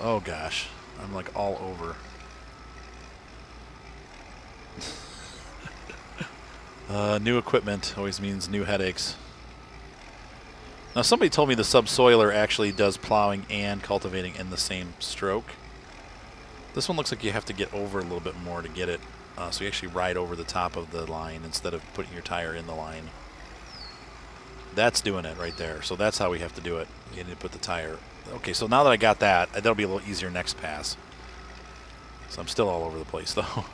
Oh gosh, I'm like all over. New equipment always means new headaches. Now somebody told me the subsoiler actually does plowing and cultivating in the same stroke. This one looks like you have to get over a little bit more to get it. So you actually ride over the top of the line instead of putting your tire in the line. That's doing it right there. So that's how we have to do it. You need to put the tire. Okay, so now that I got that, that'll be a little easier next pass. So I'm still all over the place though.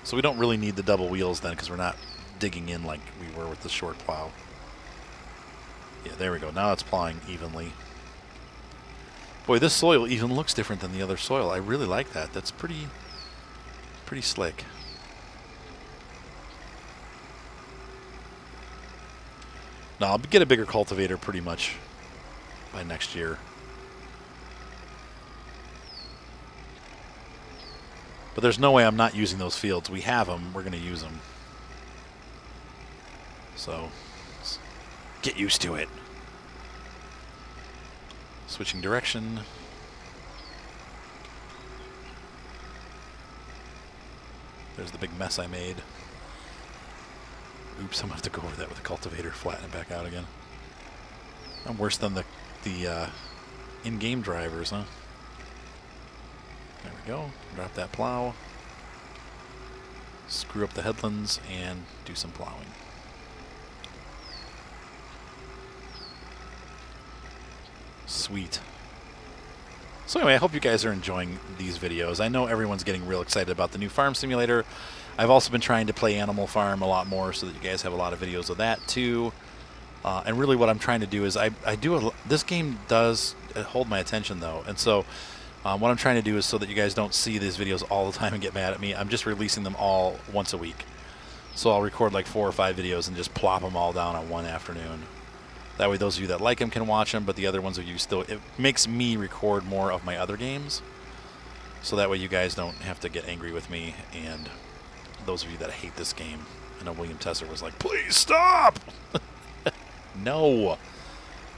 So we don't really need the double wheels then because we're not digging in like we were with the short plow. Yeah, there we go. Now it's plowing evenly. Boy, this soil even looks different than the other soil. I really like that. That's pretty slick. Now I'll get a bigger cultivator pretty much by next year. But there's no way I'm not using those fields. We have them. We're going to use them. So get used to it. Switching direction. There's the big mess I made. Oops, I'm going to have to go over that with a cultivator, flatten it back out again. I'm worse than the in-game drivers, huh? There we go. Drop that plow. Screw up the headlands and do some plowing. Sweet. So anyway, I hope you guys are enjoying these videos. I know everyone's getting real excited about the new farm simulator. I've also been trying to play Animal Farm a lot more so that you guys have a lot of videos of that too. And really what I'm trying to do is this game does hold my attention though. And so what I'm trying to do is so that you guys don't see these videos all the time and get mad at me, I'm just releasing them all once a week. So I'll record like 4 or 5 videos and just plop them all down on one afternoon. That way those of you that like them can watch them, but the other ones of you still, it makes me record more of my other games. So that way you guys don't have to get angry with me, and those of you that hate this game. I know William Tesser was like, please stop! No.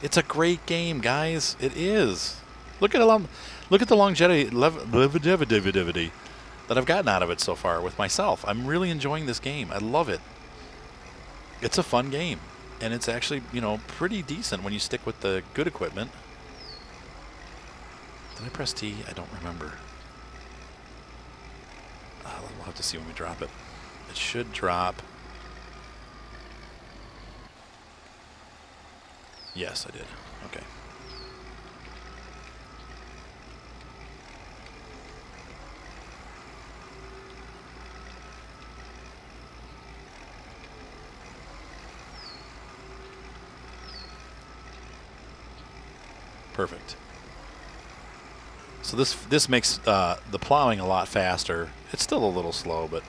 It's a great game, guys. It is. Look at the longevity that I've gotten out of it so far with myself. I'm really enjoying this game. I love it. It's a fun game. And it's actually, you know, pretty decent when you stick with the good equipment. Did I press T? I don't remember. We'll have to see when we drop it. It should drop. Yes, I did. Okay. Perfect. So this makes the plowing a lot faster. It's still a little slow, but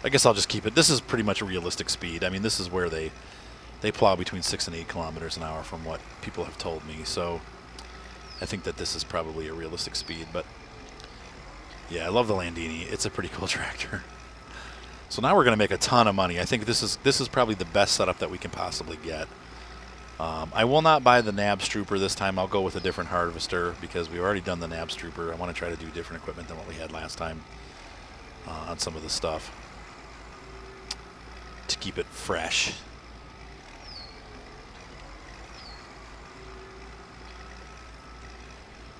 I guess I'll just keep it. This is pretty much a realistic speed. I mean, this is where they plow between 6 and 8 kilometers an hour from what people have told me. So I think that this is probably a realistic speed. But yeah, I love the Landini. It's a pretty cool tractor. So now we're going to make a ton of money. I think this is probably the best setup that we can possibly get. I will not buy the Nabs Trooper this time. I'll go with a different harvester because we've already done the Nabs Trooper. I want to try to do different equipment than what we had last time on some of the stuff to keep it fresh.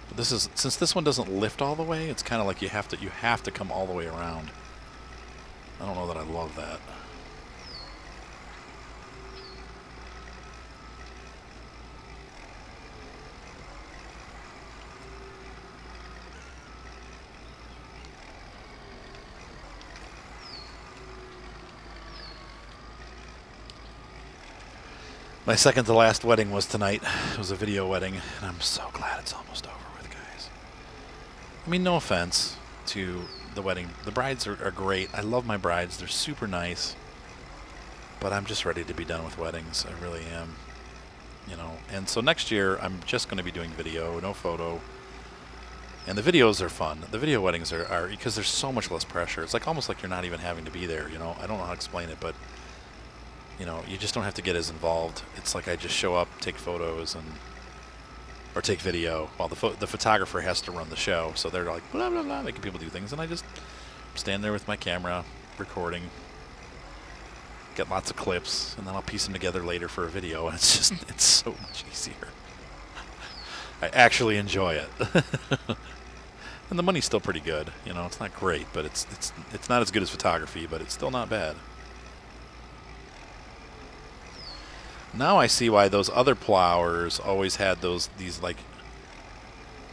But this is, since this one doesn't lift all the way, it's kind of like you have to come all the way around. I don't know that I love that. My second to last wedding was tonight. It was a video wedding, and I'm so glad it's almost over with, guys. I mean, no offense to the wedding. The brides are great. I love my brides. They're super nice. But I'm just ready to be done with weddings. I really am. You know, and so next year I'm just going to be doing video, no photo. And the videos are fun. The video weddings are because there's so much less pressure. It's like almost like you're not even having to be there, you know. I don't know how to explain it, but you know, you just don't have to get as involved. It's like I just show up, take photos, or take video, while the photographer has to run the show. So they're like blah blah blah, making people do things, and I just stand there with my camera, recording, get lots of clips, and then I'll piece them together later for a video. And it's just it's so much easier. I actually enjoy it. And the money's still pretty good. You know, it's not great, but it's not as good as photography, but it's still not bad. Now I see why those other plowers always had these like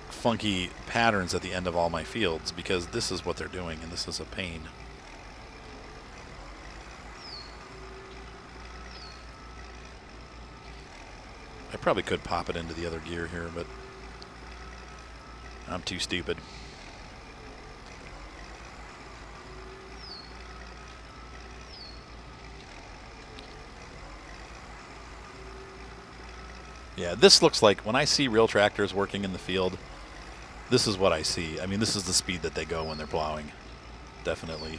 funky patterns at the end of all my fields, because this is what they're doing, and this is a pain. I probably could pop it into the other gear here, but I'm too stupid. Yeah, this looks like, when I see real tractors working in the field, this is what I see. I mean, this is the speed that they go when they're plowing. Definitely.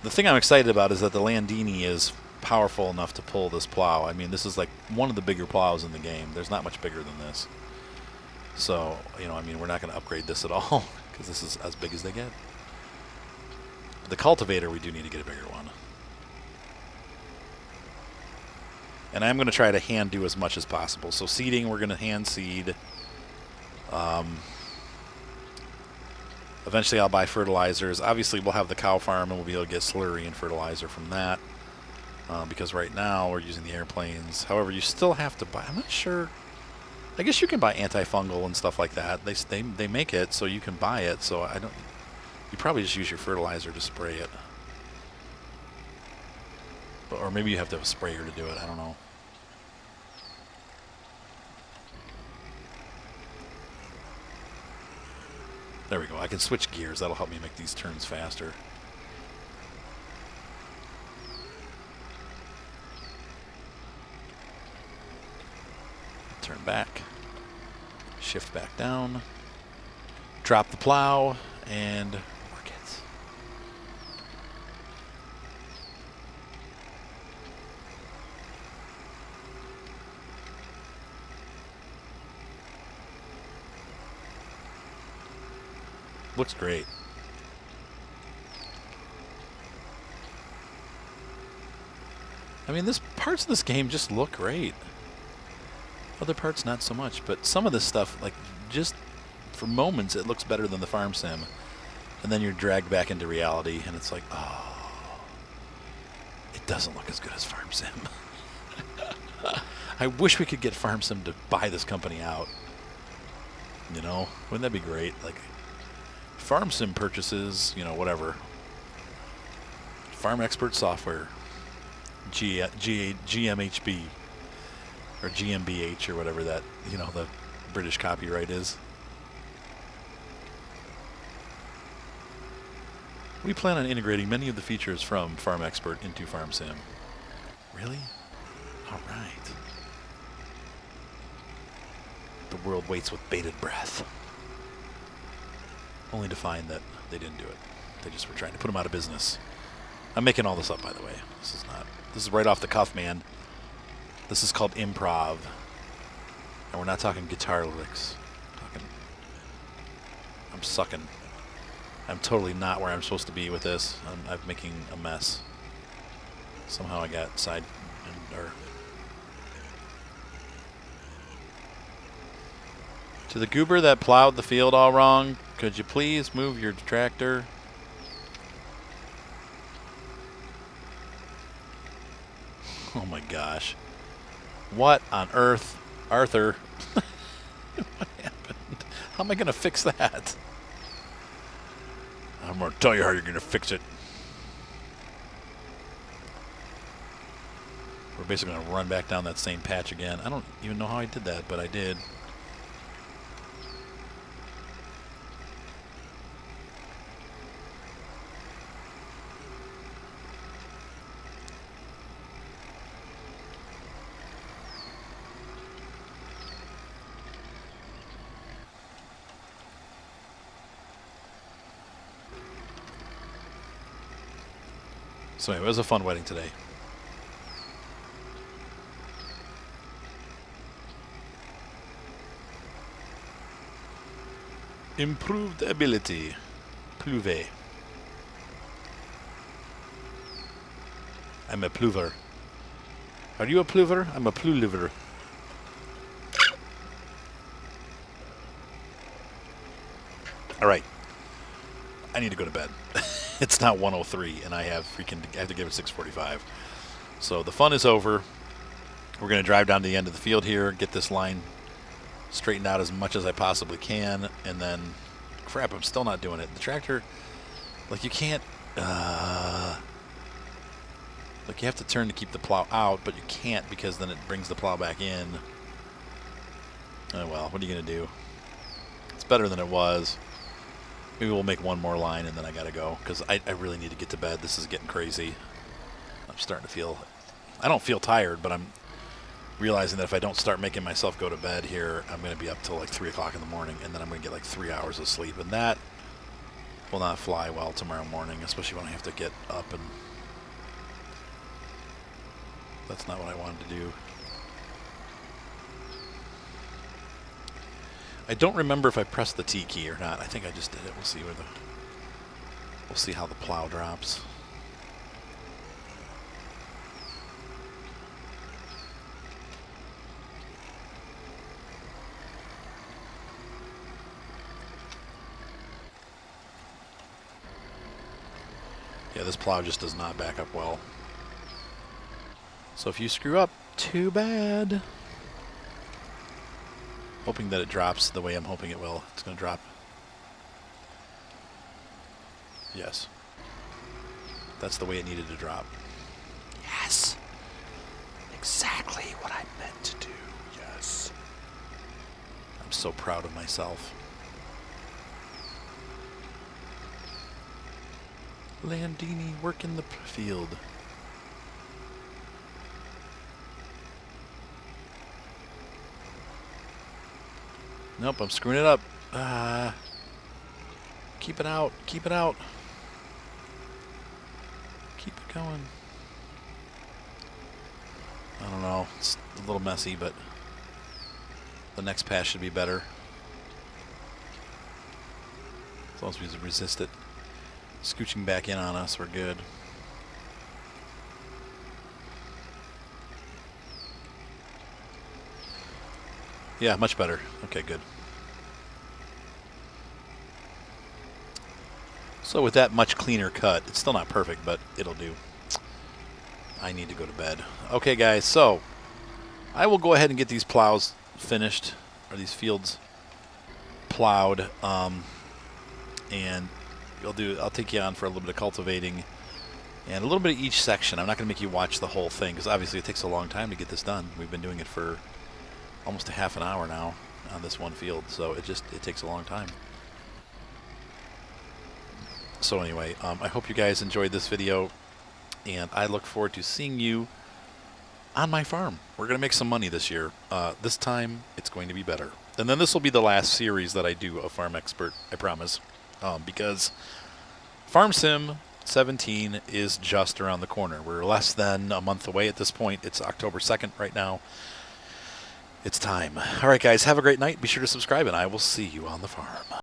The thing I'm excited about is that the Landini is powerful enough to pull this plow. I mean, this is like one of the bigger plows in the game. There's not much bigger than this. So, you know, I mean, we're not going to upgrade this at all, because this is as big as they get. The cultivator, we do need to get a bigger one. And I'm going to try to hand do as much as possible. So seeding, we're going to hand seed. Eventually I'll buy fertilizers. Obviously we'll have the cow farm, and we'll be able to get slurry and fertilizer from that. Because right now we're using the airplanes. However, you still have to buy, I'm not sure. I guess you can buy antifungal and stuff like that. They make it so you can buy it. So I don't. You probably just use your fertilizer to spray it. Or maybe you have to have a sprayer to do it. I don't know. There we go. I can switch gears. That'll help me make these turns faster. Turn back. Shift back down. Drop the plow and work it. Looks great. I mean, parts of this game just look great. Other parts not so much, but some of this stuff, like, just for moments it looks better than the farm sim. And then you're dragged back into reality, and it's like, oh, it doesn't look as good as farm sim. I wish we could get farm sim to buy this company out. You know, wouldn't that be great? Like, farm sim purchases, you know, whatever. Farm Expert Software, GMHB, or GmbH, or whatever that, you know, the British copyright is. We plan on integrating many of the features from Farm Expert into Farm Sim. Really? All right. The world waits with bated breath. Only to find that they didn't do it. They just were trying to put them out of business. I'm making all this up, by the way. This is right off the cuff, man. This is called improv. And we're not talking guitar licks. I'm sucking. I'm totally not where I'm supposed to be with this. I'm making a mess. Somehow I got To the goober that plowed the field all wrong, could you please move your tractor? Oh my gosh. What on earth, Arthur? What happened? How am I going to fix that? I'm going to tell you how you're going to fix it. We're basically going to run back down that same patch again. I don't even know how I did that, but I did. So anyway, it was a fun wedding today. Improved ability. Pluve. I'm a pluver. Are you a pluver? I'm a pluliver. All right. I need to go to bed. It's now 1:03, and I have to give it 6:45. So the fun is over. We're going to drive down to the end of the field here, get this line straightened out as much as I possibly can, and then, crap, I'm still not doing it. The tractor, like, you can't, like, you have to turn to keep the plow out, but you can't because then it brings the plow back in. Oh, well, what are you going to do? It's better than it was. Maybe we'll make one more line and then I got to go because I really need to get to bed. This is getting crazy. I'm starting to feel, I don't feel tired, but I'm realizing that if I don't start making myself go to bed here, I'm going to be up till like 3 o'clock in the morning, and then I'm going to get like 3 hours of sleep, and that will not fly well tomorrow morning, especially when I have to get up, and that's not what I wanted to do. I don't remember if I pressed the T key or not. I think I just did it. We'll see we'll see how the plow drops. Yeah, this plow just does not back up well. So if you screw up, too bad. Hoping that it drops the way I'm hoping it will. It's going to drop. Yes. That's the way it needed to drop. Yes. Exactly what I meant to do. Yes. I'm so proud of myself. Landini working the field. Nope, I'm screwing it up. Keep it out. Keep it out. Keep it going. I don't know. It's a little messy, but the next pass should be better. As long as we resist it scooching back in on us, we're good. Yeah, much better. Okay, good. So with that much cleaner cut, it's still not perfect, but it'll do. I need to go to bed. Okay, guys, so I will go ahead and get these plows finished, or these fields plowed, and I'll take you on for a little bit of cultivating and a little bit of each section. I'm not going to make you watch the whole thing because obviously it takes a long time to get this done. We've been doing it for almost a half an hour now on this one field, so it takes a long time. So anyway, I hope you guys enjoyed this video, and I look forward to seeing you on my farm. We're going to make some money this year. This time it's going to be better. And then this will be the last series that I do of Farm Expert, I promise, because Farm Sim 17 is just around the corner. We're less than a month away at this point. It's October 2nd right now. It's time. All right, guys, have a great night. Be sure to subscribe, and I will see you on the farm.